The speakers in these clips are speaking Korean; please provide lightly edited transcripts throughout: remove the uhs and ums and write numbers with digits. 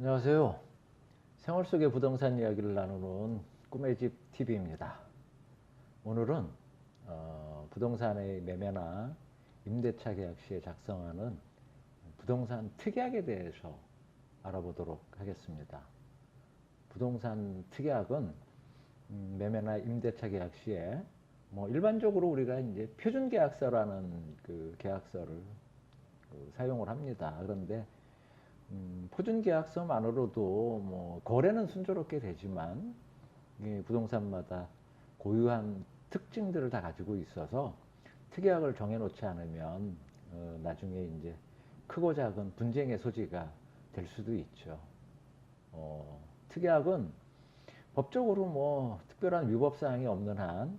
안녕하세요. 생활 속의 부동산 이야기를 나누는 꿈의 집 TV입니다. 오늘은 부동산의 매매나 임대차 계약 시에 작성하는 부동산 특약에 대해서 알아보도록 하겠습니다. 부동산 특약은 매매나 임대차 계약 시에 일반적으로 우리가 이제 표준 계약서라는 그 계약서를 사용을 합니다. 그런데 표준 계약서만으로도 거래는 순조롭게 되지만 부동산마다 고유한 특징들을 다 가지고 있어서 특약을 정해놓지 않으면 나중에 이제 크고 작은 분쟁의 소지가 될 수도 있죠. 특약은 법적으로 특별한 위법 사항이 없는 한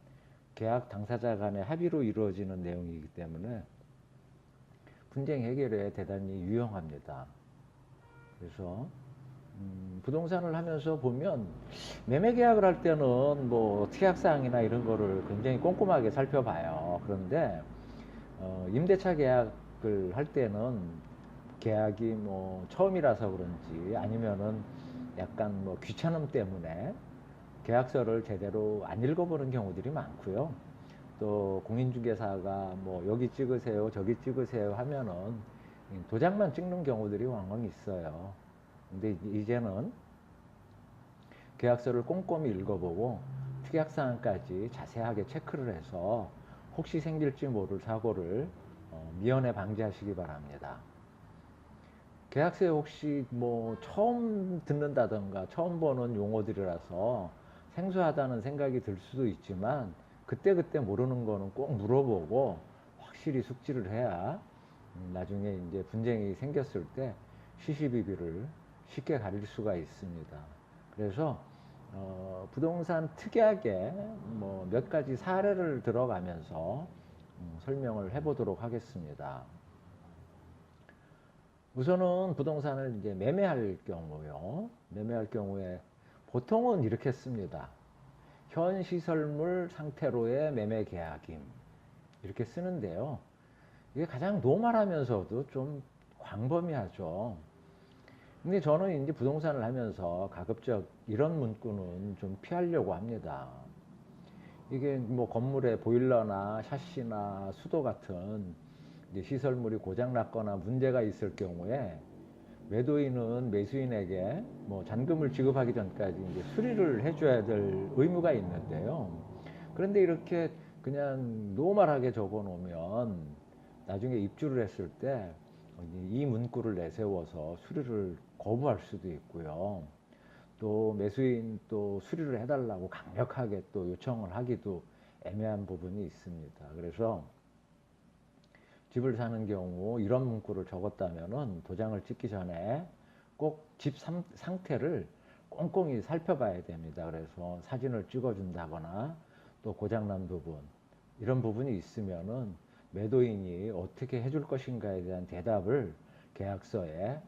계약 당사자 간의 합의로 이루어지는 내용이기 때문에 분쟁 해결에 대단히 유용합니다. 그래서 부동산을 하면서 보면 매매 계약을 할 때는 특약사항이나 이런 거를 굉장히 꼼꼼하게 살펴봐요. 그런데 임대차 계약을 할 때는 계약이 처음이라서 그런지 아니면은 약간 귀찮음 때문에 계약서를 제대로 안 읽어보는 경우들이 많고요. 또 공인중개사가 여기 찍으세요 저기 찍으세요 하면은 도장만 찍는 경우들이 왕왕 있어요. 근데 이제는 계약서를 꼼꼼히 읽어보고 특약사항까지 자세하게 체크를 해서 혹시 생길지 모를 사고를 미연에 방지하시기 바랍니다. 계약서에 혹시 처음 듣는다던가 처음 보는 용어들이라서 생소하다는 생각이 들 수도 있지만 그때 모르는 거는 꼭 물어보고 확실히 숙지를 해야 나중에 이제 분쟁이 생겼을 때 시시비비를 쉽게 가릴 수가 있습니다. 그래서 부동산 특약에 몇 가지 사례를 들어가면서 설명을 해보도록 하겠습니다. 우선은 부동산을 이제 매매할 경우요. 매매할 경우에 보통은 이렇게 씁니다. 현 시설물 상태로의 매매 계약임 이렇게 쓰는데요. 이게 가장 노멀하면서도 좀 광범위하죠. 근데 저는 이제 부동산을 하면서 가급적 이런 문구는 좀 피하려고 합니다. 이게 건물의 보일러나 샤시나 수도 같은 이제 시설물이 고장났거나 문제가 있을 경우에 매도인은 매수인에게 잔금을 지급하기 전까지 이제 수리를 해줘야 될 의무가 있는데요. 그런데 이렇게 그냥 노멀하게 적어 놓으면 나중에 입주를 했을 때 이 문구를 내세워서 수리를 거부할 수도 있고요. 또 매수인 또 수리를 해달라고 강력하게 또 요청을 하기도 애매한 부분이 있습니다. 그래서 집을 사는 경우 이런 문구를 적었다면은 도장을 찍기 전에 꼭 집 상태를 꼼꼼히 살펴봐야 됩니다. 그래서 사진을 찍어준다거나 또 고장난 부분 이런 부분이 있으면은 매도인이 어떻게 해줄 것인가에 대한 대답을 계약서에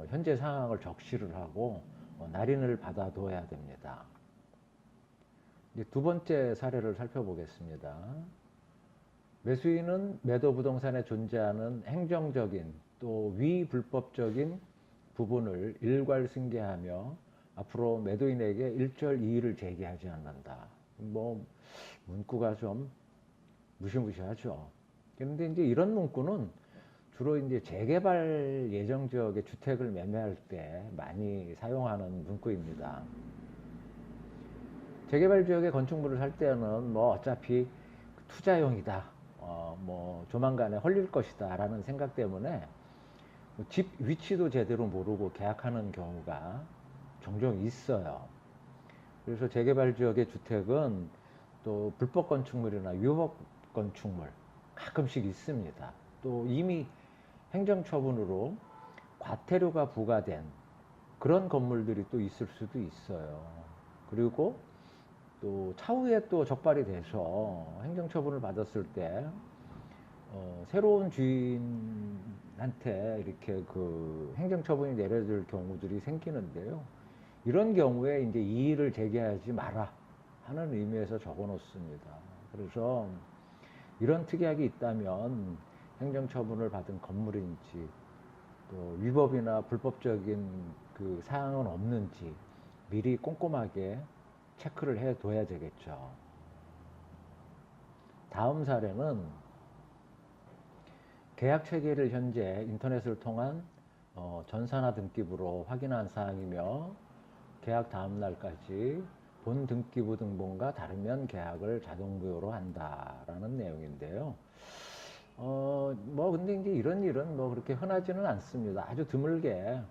현재 상황을 적시를 하고 날인을 받아둬야 됩니다. 이제 두 번째 사례를 살펴보겠습니다. 매수인은 매도 부동산에 존재하는 행정적인 또 위불법적인 부분을 일괄승계하며 앞으로 매도인에게 일절 이의를 제기하지 않는다. 문구가 좀 무시무시하죠. 그런데 이제 이런 문구는 주로 이제 재개발 예정 지역의 주택을 매매할 때 많이 사용하는 문구입니다. 재개발 지역의 건축물을 살 때는 어차피 투자용이다. 조만간에 헐릴 것이다 라는 생각 때문에 집 위치도 제대로 모르고 계약하는 경우가 종종 있어요. 그래서 재개발 지역의 주택은 또 불법 건축물이나 위법 건축물 가끔씩 있습니다. 또 이미 행정처분으로 과태료가 부과된 그런 건물들이 또 있을 수도 있어요. 그리고 또 차후에 또 적발이 돼서 행정처분을 받았을 때 새로운 주인한테 이렇게 그 행정처분이 내려질 경우들이 생기는데요. 이런 경우에 이제 이의를 제기하지 마라 하는 의미에서 적어 놓습니다. 그래서 이런 특약이 있다면 행정처분을 받은 건물인지 또 위법이나 불법적인 그 그 사항은 없는지 미리 꼼꼼하게 체크를 해 둬야 되겠죠. 다음 사례는 계약 체계를 현재 인터넷을 통한 전산화 등기부로 확인한 사항이며 계약 다음 날까지 본 등기부 등본과 다르면 계약을 자동 무효로 한다라는 내용인데요. 뭐 근데 이제 이런 일은 뭐 그렇게 흔하지는 않습니다. 아주 드물게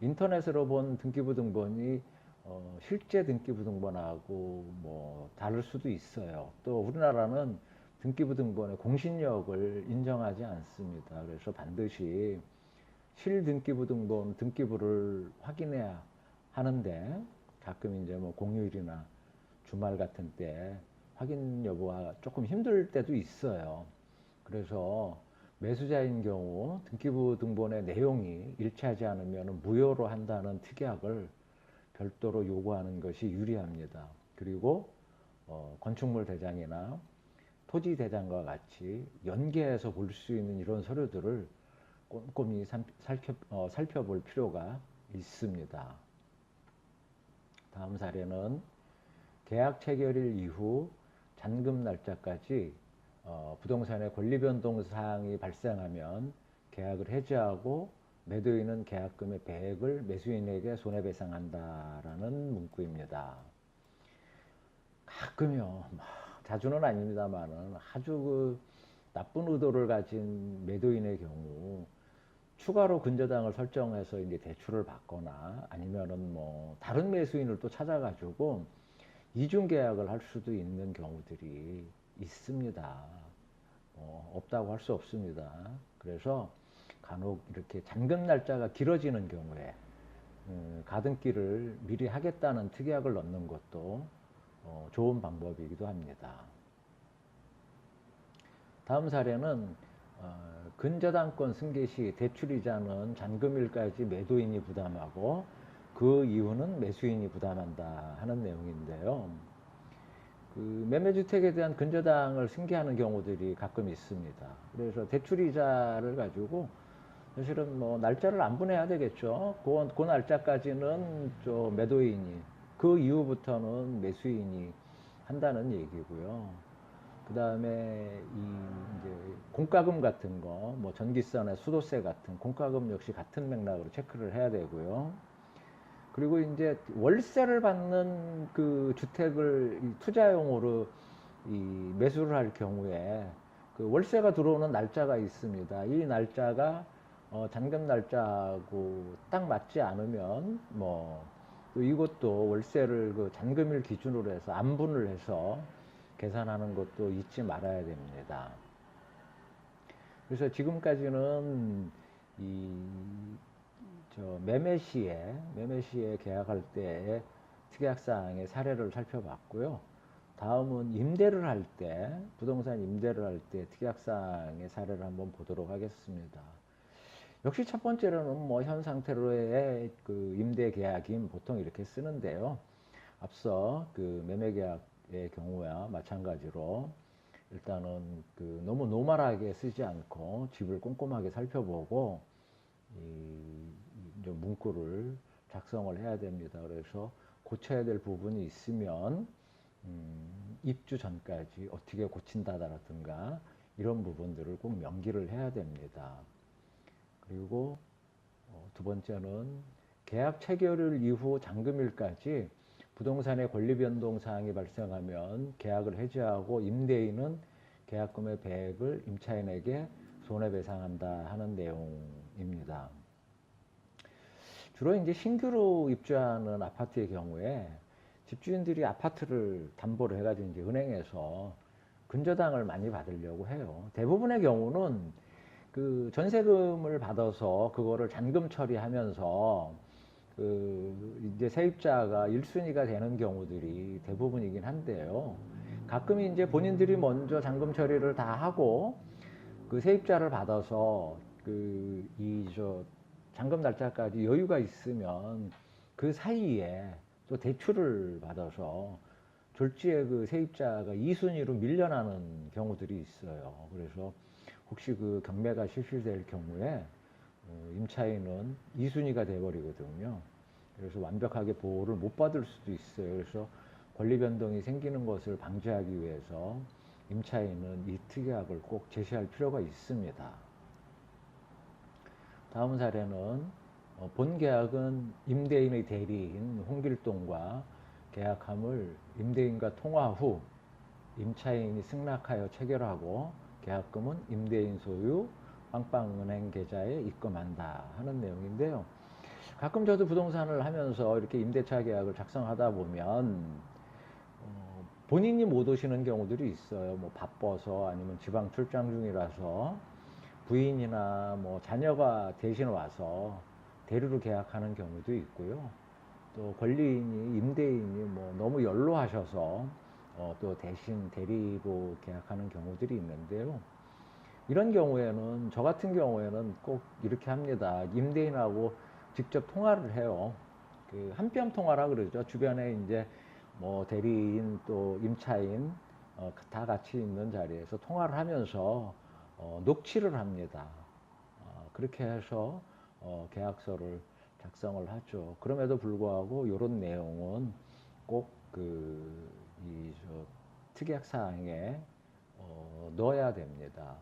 인터넷으로 본 등기부 등본이 실제 등기부 등본하고 뭐 다를 수도 있어요. 또 우리나라는 등기부 등본의 공신력을 인정하지 않습니다. 그래서 반드시 실등기부 등본 등기부를 확인해야 하는데 가끔 이제 뭐 공휴일이나 주말 같은 때 확인 여부가 조금 힘들 때도 있어요. 그래서 매수자인 경우 등기부 등본의 내용이 일치하지 않으면 무효로 한다는 특약을 별도로 요구하는 것이 유리합니다. 그리고 건축물 대장이나 토지 대장과 같이 연계해서 볼 수 있는 이런 서류들을 꼼꼼히 살펴볼 필요가 있습니다. 다음 사례는 계약 체결일 이후 잔금 날짜까지 부동산의 권리 변동 사항이 발생하면 계약을 해지하고 매도인은 계약금의 100을 매수인에게 손해배상한다라는 문구입니다. 가끔요, 자주는 아닙니다만은 아주 그 나쁜 의도를 가진 매도인의 경우 추가로 근저당을 설정해서 이제 대출을 받거나 아니면은 뭐 다른 매수인을 또 찾아가지고 이중 계약을 할 수도 있는 경우들이 있습니다. 없다고 할 수 없습니다. 그래서 간혹 이렇게 잔금 날짜가 길어지는 경우에 가등기를 미리 하겠다는 특약을 넣는 것도 좋은 방법이기도 합니다. 다음 사례는 근저당권 승계 시 대출이자는 잔금일까지 매도인이 부담하고 그 이후는 매수인이 부담한다 하는 내용인데요. 그 매매주택에 대한 근저당을 승계하는 경우들이 가끔 있습니다. 그래서 대출이자를 가지고 사실은 뭐 날짜를 안 보내야 되겠죠. 그 날짜까지는 저 매도인이, 그 이후부터는 매수인이 한다는 얘기고요. 그 다음에 이제 공과금 같은 거, 뭐 전기세나 수도세 같은 공과금 역시 같은 맥락으로 체크를 해야 되고요. 그리고 이제 월세를 받는 그 주택을 투자용으로 매수를 할 경우에 그 월세가 들어오는 날짜가 있습니다. 이 날짜가 잔금 날짜하고 딱 맞지 않으면 뭐 또 이것도 월세를 그 잔금일 기준으로 해서 안분을 해서 계산하는 것도 잊지 말아야 됩니다. 그래서 지금까지는 매매 시에 계약할 때의 특약사항의 사례를 살펴봤고요. 다음은 임대를 할 때, 부동산 임대를 할 때 특약사항의 사례를 한번 보도록 하겠습니다. 역시 첫 번째로는 뭐 현 상태로의 그 임대 계약임 보통 이렇게 쓰는데요. 앞서 그 매매 계약의 경우와 마찬가지로 일단은 그 너무 노멀하게 쓰지 않고 집을 꼼꼼하게 살펴보고 이제 문구를 작성을 해야 됩니다. 그래서 고쳐야 될 부분이 있으면 입주 전까지 어떻게 고친다라든가 이런 부분들을 꼭 명기를 해야 됩니다. 그리고 두 번째는 계약 체결일 이후 잔금일까지 부동산의 권리 변동 사항이 발생하면 계약을 해지하고 임대인은 계약금의 100을 임차인에게 손해배상한다 하는 내용입니다. 주로 이제 신규로 입주하는 아파트의 경우에 집주인들이 아파트를 담보로 해가지고 이제 은행에서 근저당을 많이 받으려고 해요. 대부분의 경우는 그 전세금을 받아서 그거를 잔금 처리하면서 그 이제 세입자가 1순위가 되는 경우들이 대부분이긴 한데요. 가끔 이제 본인들이 먼저 잔금 처리를 다 하고 그 세입자를 받아서 그 잔금 날짜까지 여유가 있으면 그 사이에 또 대출을 받아서 졸지에 그 세입자가 2순위로 밀려나는 경우들이 있어요. 그래서 혹시 그 경매가 실시될 경우에 임차인은 2순위가 돼버리거든요. 그래서 완벽하게 보호를 못 받을 수도 있어요. 그래서 권리 변동이 생기는 것을 방지하기 위해서 임차인은 이 특약을 꼭 제시할 필요가 있습니다. 다음 사례는 본 계약은 임대인의 대리인 홍길동과 계약함을 임대인과 통화 후 임차인이 승낙하여 체결하고 계약금은 임대인 소유 빵빵은행 계좌에 입금한다 하는 내용인데요. 가끔 저도 부동산을 하면서 이렇게 임대차 계약을 작성하다 보면 본인이 못 오시는 경우들이 있어요. 뭐 바빠서 아니면 지방 출장 중이라서 부인이나 뭐 자녀가 대신 와서 대리로 계약하는 경우도 있고요. 또 권리인이 임대인이 뭐 너무 연로하셔서 또 대신 대리로 계약하는 경우들이 있는데요. 이런 경우에는 저 같은 경우에는 꼭 이렇게 합니다. 임대인하고 직접 통화를 해요. 그 한뼘 통화라 그러죠. 주변에 이제 뭐 대리인 또 임차인 다 같이 있는 자리에서 통화를 하면서 녹취를 합니다. 그렇게 해서 계약서를 작성을 하죠. 그럼에도 불구하고 이런 내용은 꼭 이 특약 사항에 넣어야 됩니다.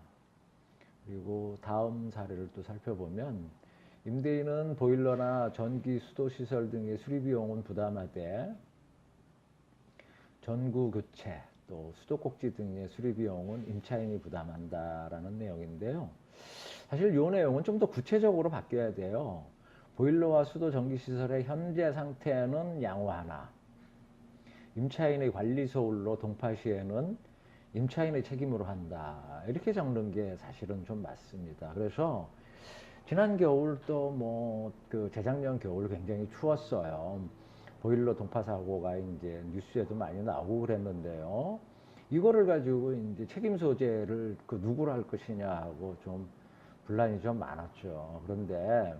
그리고 다음 사례를 또 살펴보면 임대인은 보일러나 전기 수도 시설 등의 수리 비용은 부담하되 전구 교체 또 수도꼭지 등의 수리 비용은 임차인이 부담한다라는 내용인데요. 사실 이 내용은 좀 더 구체적으로 바뀌어야 돼요. 보일러와 수도 전기 시설의 현재 상태는 양호하나 임차인의 관리 소홀로 동파 시에는 임차인의 책임으로 한다. 이렇게 적는 게 사실은 좀 맞습니다. 그래서 지난 겨울 또 뭐 재작년 겨울 굉장히 추웠어요. 보일러 동파 사고가 이제 뉴스에도 많이 나오고 그랬는데요. 이거를 가지고 이제 책임 소재를 누구로 할 것이냐 하고 좀 분란이 좀 많았죠. 그런데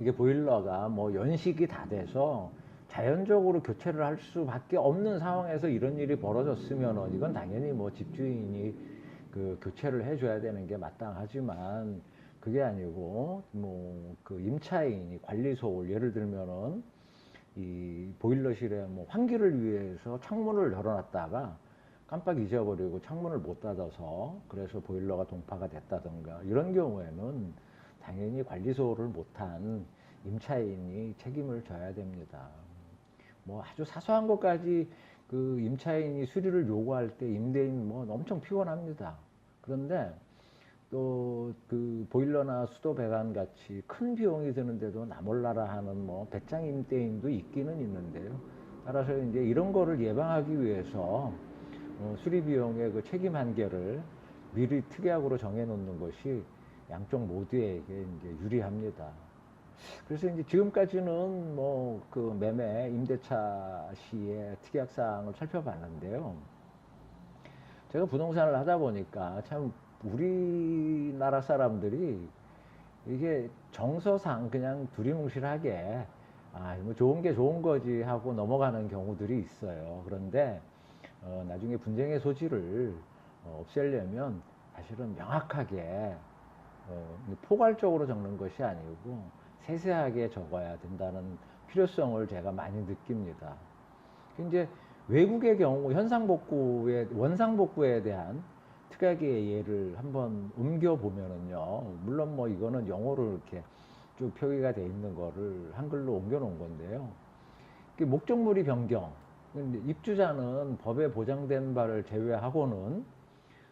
이게 보일러가 뭐 연식이 다 돼서 자연적으로 교체를 할 수밖에 없는 상황에서 이런 일이 벌어졌으면 이건 당연히 뭐 집주인이 교체를 해줘야 되는 게 마땅하지만 그게 아니고 뭐 임차인이 관리 소홀 예를 들면은 이 보일러실에 뭐 환기를 위해서 창문을 열어놨다가 깜빡 잊어버리고 창문을 못 닫아서 그래서 보일러가 동파가 됐다던가 이런 경우에는 당연히 관리 소홀을 못한 임차인이 책임을 져야 됩니다. 뭐 아주 사소한 것까지 임차인이 수리를 요구할 때 임대인 뭐 엄청 피곤합니다. 그런데 또 보일러나 수도 배관 같이 큰 비용이 드는데도 나 몰라라 하는 뭐 배짱 임대인도 있기는 있는데요. 따라서 이제 이런 거를 예방하기 위해서 수리 비용의 책임 한계를 미리 특약으로 정해 놓는 것이 양쪽 모두에게 이제 유리합니다. 그래서 이제 지금까지는 뭐 매매 임대차 시의 특약 사항을 살펴봤는데요. 제가 부동산을 하다 보니까 참 우리나라 사람들이 이게 정서상 그냥 두리뭉실하게 뭐 좋은 게 좋은 거지 하고 넘어가는 경우들이 있어요. 그런데 나중에 분쟁의 소지를 없애려면 사실은 명확하게 포괄적으로 적는 것이 아니고 세세하게 적어야 된다는 필요성을 제가 많이 느낍니다. 이제 외국의 경우 원상복구에 대한 특약의 예를 한번 옮겨보면은요. 물론 뭐 이거는 영어로 이렇게 쭉 표기가 돼 있는 거를 한글로 옮겨 놓은 건데요. 목적물이 변경. 입주자는 법에 보장된 바를 제외하고는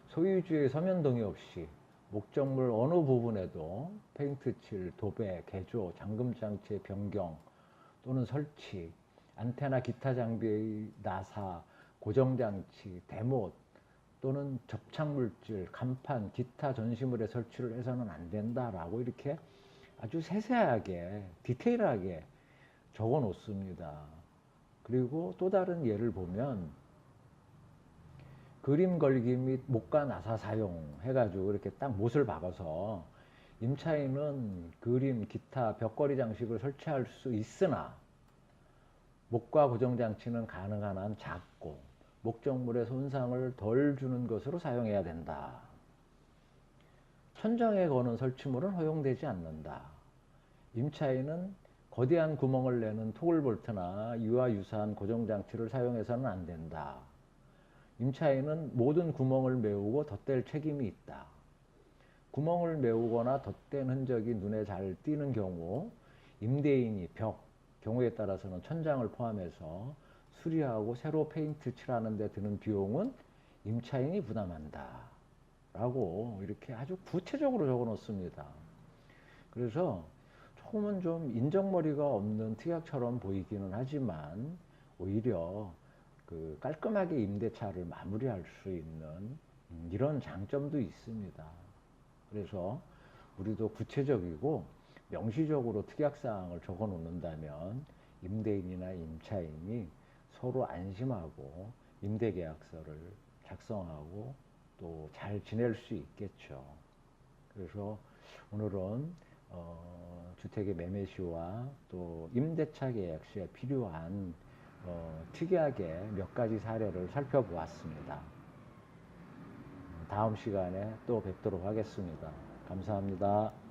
소유주의 서면 동의 없이 목적물 어느 부분에도 페인트 칠, 도배, 개조, 잠금 장치의 변경 또는 설치, 안테나 기타 장비의 나사, 고정 장치, 대못 또는 접착 물질, 간판, 기타 전시물의 설치를 해서는 안 된다라고 이렇게 아주 세세하게 디테일하게 적어 놓습니다. 그리고 또 다른 예를 보면 그림 걸기 및 목과 나사 사용 해가지고 이렇게 딱 못을 박아서 임차인은 그림, 기타, 벽걸이 장식을 설치할 수 있으나 목과 고정 장치는 가능한 한 작고 목적물의 손상을 덜 주는 것으로 사용해야 된다. 천정에 거는 설치물은 허용되지 않는다. 임차인은 거대한 구멍을 내는 토글볼트나 이와 유사한 고정장치를 사용해서는 안 된다. 임차인은 모든 구멍을 메우고 덧댈 책임이 있다. 구멍을 메우거나 덧댄 흔적이 눈에 잘 띄는 경우 임대인이 벽, 경우에 따라서는 천장을 포함해서 수리하고 새로 페인트 칠하는 데 드는 비용은 임차인이 부담한다. 라고 이렇게 아주 구체적으로 적어 놓습니다. 그래서 조금은 좀 인정머리가 없는 특약처럼 보이기는 하지만 오히려 그 깔끔하게 임대차를 마무리할 수 있는 이런 장점도 있습니다. 그래서 우리도 구체적이고 명시적으로 특약사항을 적어 놓는다면 임대인이나 임차인이 서로 안심하고 임대계약서를 작성하고 또 잘 지낼 수 있겠죠. 그래서 오늘은 주택의 매매 시와 또 임대차 계약 시에 필요한 특이하게 몇 가지 사례를 살펴보았습니다. 다음 시간에 또 뵙도록 하겠습니다. 감사합니다.